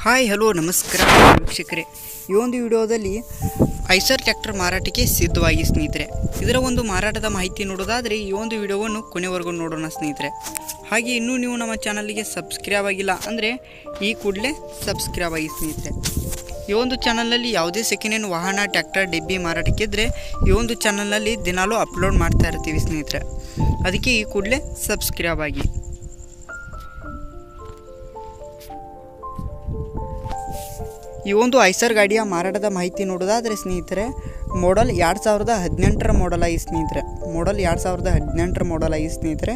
Hi hello ನಮಸ್ಕಾರ ವೀಕ್ಷಕರೇ, ಈ ಒಂದು ವಿಡಿಯೋದಲ್ಲಿ ಐಸರ್ ಟ್ರ್ಯಾಕ್ಟರ್ ಮಾರಾಟಕ್ಕೆ ಸಿದ್ಧವಾಗಿ ಸ್ನೇಹಿತರೆ. ಇದರ ಒಂದು ಮಾರಾಟದ ಮಾಹಿತಿ ನೋಡೋದಾದರೆ ಈ ಒಂದು ವಿಡಿಯೋವನ್ನು ಕೊನೆವರೆಗೂ ನೋಡೋಣ ಸ್ನೇಹಿತರೆ. ಹಾಗೆ ಇನ್ನೂ ನೀವು ನಮ್ಮ ಚಾನಲ್ಗೆ ಸಬ್ಸ್ಕ್ರೈಬ್ ಆಗಿಲ್ಲ ಅಂದರೆ ಈ ಕೂಡಲೇ ಸಬ್ಸ್ಕ್ರೈಬ್ ಆಗಿ ಸ್ನೇಹಿತರೆ. ಈ ಒಂದು ಚಾನಲ್ನಲ್ಲಿ ಯಾವುದೇ ಸೆಕೆಂಡ್ ಹ್ಯಾಂಡ್ ವಾಹನ ಟ್ರ್ಯಾಕ್ಟರ್ ಡೆಬ್ಬಿ ಮಾರಾಟಕ್ಕಿದ್ದರೆ ಈ ಒಂದು ಚಾನಲ್ನಲ್ಲಿ ದಿನಾಲೂ ಅಪ್ಲೋಡ್ ಮಾಡ್ತಾ ಇರ್ತೀವಿ ಸ್ನೇಹಿತರೆ. ಅದಕ್ಕೆ ಈ ಕೂಡಲೇ ಸಬ್ಸ್ಕ್ರೈಬ್ ಆಗಿ. ಈ ಒಂದು ಐಸರ್ ಗಾಡಿಯ ಮಾರಾಟದ ಮಾಹಿತಿ ನೋಡೋದಾದರೆ ಸ್ನೇಹಿತರೆ, ಮಾಡಲ್ 2018ರ ಮಾಡಲ್ ಆಗಿ ಸ್ನೇಹಿತರೆ. ಮಾಡಲ್ 2018ರ ಮಾಡಲ್ ಆಗಿ ಸ್ನೇಹಿತರೆ.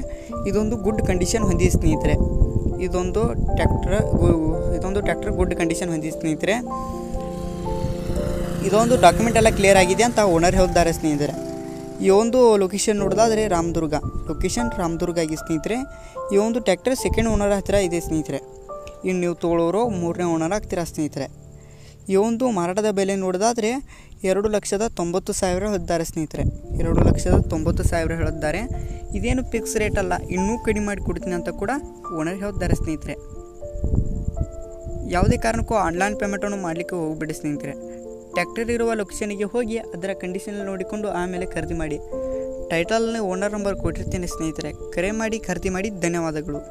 ಇದೊಂದು ಗುಡ್ ಕಂಡೀಷನ್ ಹೊಂದಿದೆ ಸ್ನೇಹಿತರೆ. ಇದೊಂದು ಟ್ರ್ಯಾಕ್ಟರ್ ಗುಡ್ ಕಂಡೀಷನ್ ಹೊಂದಿದೆ ಸ್ನೇಹಿತರೆ. ಇದೊಂದು ಡಾಕ್ಯುಮೆಂಟ್ ಎಲ್ಲ ಕ್ಲಿಯರ್ ಆಗಿದೆ ಅಂತ ಓನರ್ ಹೇಳಿದ್ದಾರೆ ಸ್ನೇಹಿತರೆ. ಈ ಒಂದು ಲೊಕೇಶನ್ ನೋಡೋದಾದರೆ ರಾಮದುರ್ಗ ಆಗಿ ಸ್ನೇಹಿತರೆ. ಈ ಒಂದು ಟ್ರ್ಯಾಕ್ಟರ್ ಸೆಕೆಂಡ್ ಓನರ್ ಹತ್ತಿರ ಇದೆ ಸ್ನೇಹಿತರೆ. ಇನ್ನು ನೀವು ತೊಗೊಳ್ಳೋರು 3ನೇ ಓನರ್ ಆಗ್ತೀರಾ ಸ್ನೇಹಿತರೆ. ಈ ಒಂದು ಮಾರಾಟದ ಬೆಲೆ ನೋಡೋದಾದರೆ 2,90,000 ಹೇಳಿದ್ದಾರೆ ಸ್ನೇಹಿತರೆ. 2,90,000 ಹೇಳಿದ್ದಾರೆ. ಇದೇನು ಫಿಕ್ಸ್ ರೇಟ್ ಅಲ್ಲ, ಇನ್ನೂ ಕಡಿಮೆ ಮಾಡಿ ಕೊಡ್ತೀನಿ ಅಂತ ಕೂಡ ಓನರ್ ಹೇಳಿದ್ದಾರೆ ಸ್ನೇಹಿತರೆ. ಯಾವುದೇ ಕಾರಣಕ್ಕೂ ಆನ್ಲೈನ್ ಪೇಮೆಂಟನ್ನು ಮಾಡಲಿಕ್ಕೆ ಹೋಗಬೇಡಿ ಸ್ನೇಹಿತರೆ. ಟ್ರ್ಯಾಕ್ಟರ್ ಇರುವ ಲೊಕೇಶನ್ಗೆ ಹೋಗಿ ಅದರ ಕಂಡೀಷನ್ ನೋಡಿಕೊಂಡು ಆಮೇಲೆ ಖರೀದಿ ಮಾಡಿ. ಟೈಟಲ್ನ ಓನರ್ ನಂಬರ್ ಕೊಟ್ಟಿರ್ತೀನಿ ಸ್ನೇಹಿತರೆ. ಕರೆ ಮಾಡಿ ಖರೀದಿ ಮಾಡಿ. ಧನ್ಯವಾದಗಳು.